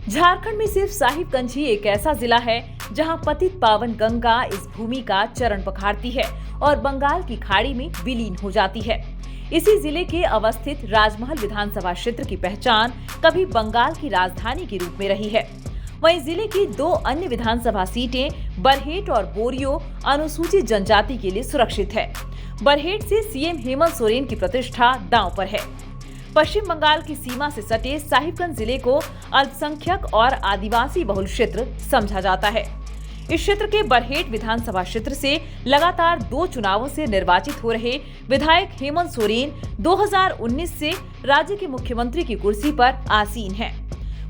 झारखंड में सिर्फ साहिबगंज ही एक ऐसा जिला है जहां पतित पावन गंगा इस भूमि का चरण पखारती है और बंगाल की खाड़ी में विलीन हो जाती है। इसी जिले के अवस्थित राजमहल विधानसभा क्षेत्र की पहचान कभी बंगाल की राजधानी के रूप में रही है। वहीं जिले की दो अन्य विधानसभा सीटें बरहेट और बोरियो अनुसूचित जनजाति के लिए सुरक्षित है। बरहेट से सीएम हेमंत सोरेन की प्रतिष्ठा दांव पर है। पश्चिम बंगाल की सीमा से सटे साहिबगंज जिले को अल्पसंख्यक और आदिवासी बहुल क्षेत्र समझा जाता है। इस क्षेत्र के बरहेट विधानसभा क्षेत्र से लगातार 2 चुनावों से निर्वाचित हो रहे विधायक हेमंत सोरेन 2019 से राज्य के मुख्यमंत्री की कुर्सी पर आसीन हैं।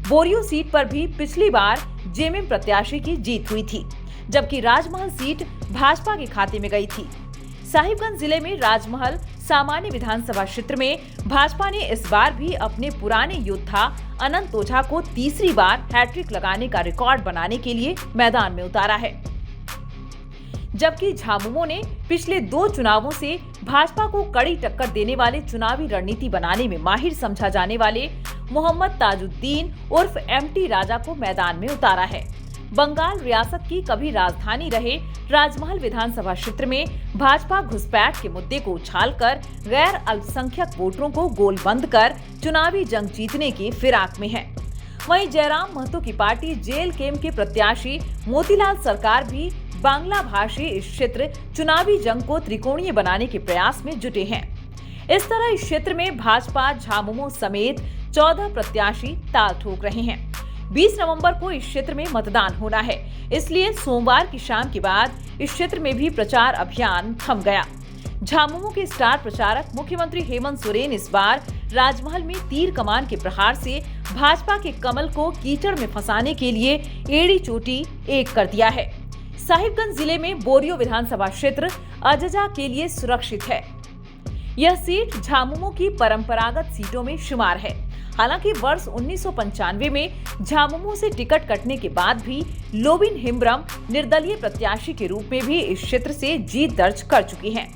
बोरियो सीट पर भी पिछली बार जेएमएम प्रत्याशी की जीत हुई थी, जबकि राजमहल सीट भाजपा के खाते में गई थी। साहिबगंज जिले में राजमहल सामान्य विधानसभा क्षेत्र में भाजपा ने इस बार भी अपने पुराने योद्धा अनंत ओझा को तीसरी बार हैट्रिक लगाने का रिकॉर्ड बनाने के लिए मैदान में उतारा है, जबकि झामुमो ने पिछले 2 चुनावों से भाजपा को कड़ी टक्कर देने वाले चुनावी रणनीति बनाने में माहिर समझा जाने वाले मोहम्मद ताजुद्दीन उर्फ एमटी राजा को मैदान में उतारा है। बंगाल रियासत की कभी राजधानी रहे राजमहल विधानसभा क्षेत्र में भाजपा घुसपैठ के मुद्दे को उछालकर गैर अल्पसंख्यक वोटरों को गोलबंद कर चुनावी जंग जीतने की फिराक में है। वहीं जयराम महतो की पार्टी जेल केम के प्रत्याशी मोतीलाल सरकार भी बांग्ला भाषी इस क्षेत्र चुनावी जंग को त्रिकोणीय बनाने के प्रयास में जुटे हैं। इस तरह इस क्षेत्र में भाजपा झामुमो समेत 14 प्रत्याशी ताल ठोक रहे हैं। 20 नवंबर को इस क्षेत्र में मतदान होना है, इसलिए सोमवार की शाम के बाद इस क्षेत्र में भी प्रचार अभियान थम गया। झामुमो के स्टार प्रचारक मुख्यमंत्री हेमंत सोरेन इस बार राजमहल में तीर कमान के प्रहार से भाजपा के कमल को कीचड़ में फंसाने के लिए एड़ी चोटी एक कर दिया है। साहिबगंज जिले में बोरियो विधानसभा क्षेत्र अजजा के लिए सुरक्षित है। यह सीट झामुमो की परंपरागत सीटों में शुमार है। हालांकि वर्ष 1995 में झामुमो से टिकट कटने के बाद भी लोबिन हेम्ब्रम निर्दलीय प्रत्याशी के रूप में भी इस क्षेत्र से जीत दर्ज कर चुकी हैं।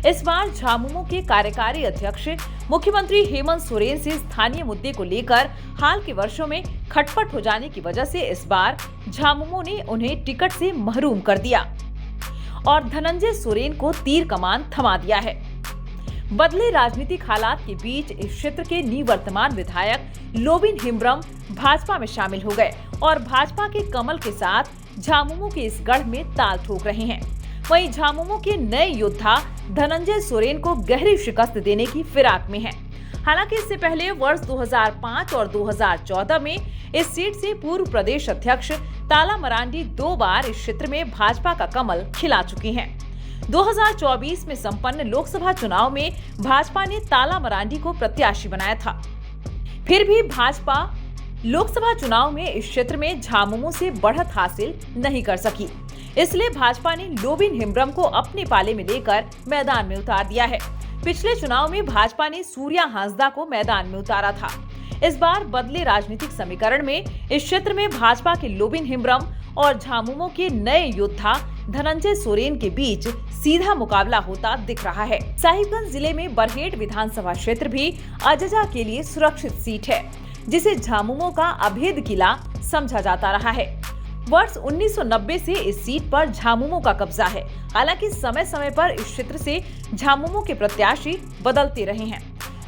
इस बार झामुमो के कार्यकारी अध्यक्ष मुख्यमंत्री हेमंत सोरेन से स्थानीय मुद्दे को लेकर हाल के वर्षों में खटपट हो जाने की वजह से इस बार झामुमो ने उन्हें टिकट से महरूम कर दिया और धनंजय सोरेन को तीर कमान थमा दिया है। बदले राजनीतिक हालात के बीच इस क्षेत्र के निवर्तमान विधायक लोबिन हेम्ब्रम भाजपा में शामिल हो गए और भाजपा के कमल के साथ झामुमो के इस गढ़ में ताल ठोक रहे हैं। वहीं झामुमो के नए योद्धा धनंजय सोरेन को गहरी शिकस्त देने की फिराक में हैं। हालांकि इससे पहले वर्ष 2005 और 2014 में इस सीट से पूर्व प्रदेश अध्यक्ष ताला मरांडी 2 बार इस क्षेत्र में भाजपा का कमल खिला चुकी हैं। 2024 में संपन्न लोकसभा चुनाव में भाजपा ने ताला मरांडी को प्रत्याशी बनाया था। फिर भी भाजपा लोकसभा चुनाव में इस क्षेत्र में झामुमो से बढ़त हासिल नहीं कर सकी, इसलिए भाजपा ने लोबिन हेम्ब्रम को अपने पाले में लेकर मैदान में उतार दिया है। पिछले चुनाव में भाजपा ने सूर्या हांसदा को मैदान में उतारा था। इस बार बदले राजनीतिक समीकरण में इस क्षेत्र में भाजपा के लोबिन हेम्ब्रम और झामुमो के नए योद्धा धनंजय सोरेन के बीच सीधा मुकाबला होता दिख रहा है। साहिबगंज जिले में बरहेट विधानसभा क्षेत्र भी अजजा के लिए सुरक्षित सीट है, जिसे झामुमो का अभेद किला समझा जाता रहा है। वर्ष 1990 से इस सीट पर झामुमो का कब्जा है। हालांकि समय समय पर इस क्षेत्र से झामुमो के प्रत्याशी बदलते रहे हैं।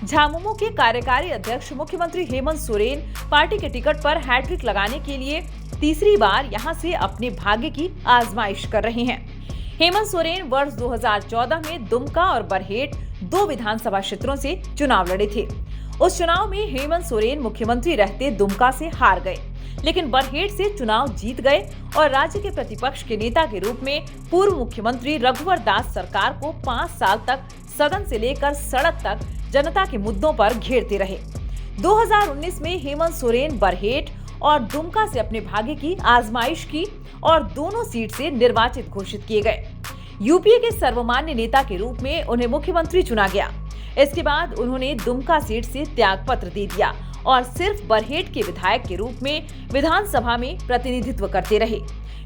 झामुमो के कार्यकारी अध्यक्ष मुख्यमंत्री हेमंत सोरेन पार्टी के टिकट पर हैट्रिक लगाने के लिए तीसरी बार यहां से अपने भाग्य की आजमाइश कर रहे हैं। हेमंत सोरेन वर्ष 2014 में दुमका और बरहेट 2 विधानसभा क्षेत्रों से चुनाव लड़े थे। उस चुनाव में हेमंत सोरेन मुख्यमंत्री रहते दुमका से हार गए, लेकिन बरहेट से चुनाव जीत गए और राज्य के प्रतिपक्ष के नेता के रूप में पूर्व मुख्यमंत्री रघुवर दास सरकार को 5 साल तक सदन से लेकर सड़क तक जनता के मुद्दों पर घेरते रहे। 2019 में हेमंत सोरेन बरहेट और दुमका से अपने भाग्य की आजमाइश की और दोनों सीट से निर्वाचित घोषित किए गए। यूपीए के सर्वमान्य नेता के रूप में उन्हें मुख्यमंत्री चुना गया। इसके बाद उन्होंने दुमका सीट से त्याग पत्र दे दिया और सिर्फ बरहेट के विधायक के रूप में विधानसभा में प्रतिनिधित्व करते रहे।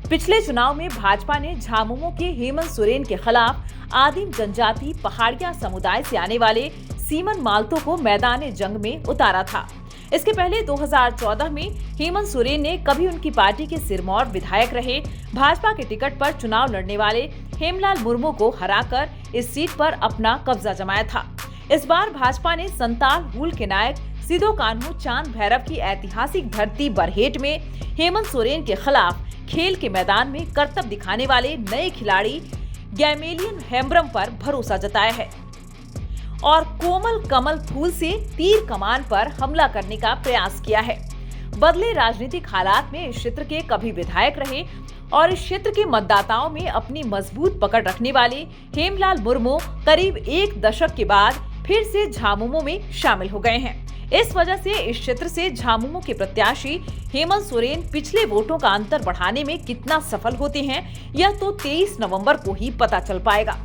पिछले चुनाव में भाजपा ने झामुमो के हेमंत सोरेन के खिलाफ आदिम जनजाति पहाड़िया समुदाय से आने वाले सीमन मालतो को मैदान जंग में उतारा था। इसके पहले 2014 में हेमंत सोरेन ने कभी उनकी पार्टी के सिरमौर विधायक रहे भाजपा के टिकट पर चुनाव लड़ने वाले हेमलाल मुर्मू को हराकर इस सीट पर अपना कब्जा जमाया था। इस बार भाजपा ने संताल हुल के नायक सिदो कान्हू चांद भैरव की ऐतिहासिक धरती बरहेट में हेमंत सोरेन के खिलाफ खेल के मैदान में करतब दिखाने वाले नए खिलाड़ी गैमेलियन हेम्ब्रम पर भरोसा जताया है और कोमल कमल फूल से तीर कमान पर हमला करने का प्रयास किया है। बदले राजनीतिक हालात में इस क्षेत्र के कभी विधायक रहे और इस क्षेत्र के मतदाताओं में अपनी मजबूत पकड़ रखने वाले हेमलाल मुर्मू करीब एक दशक के बाद फिर से झामुमो में शामिल हो गए हैं। इस वजह से इस क्षेत्र से झामुमो के प्रत्याशी हेमंत सोरेन पिछले वोटों का अंतर बढ़ाने में कितना सफल होते हैं, यह तो 23 नवंबर को ही पता चल पाएगा।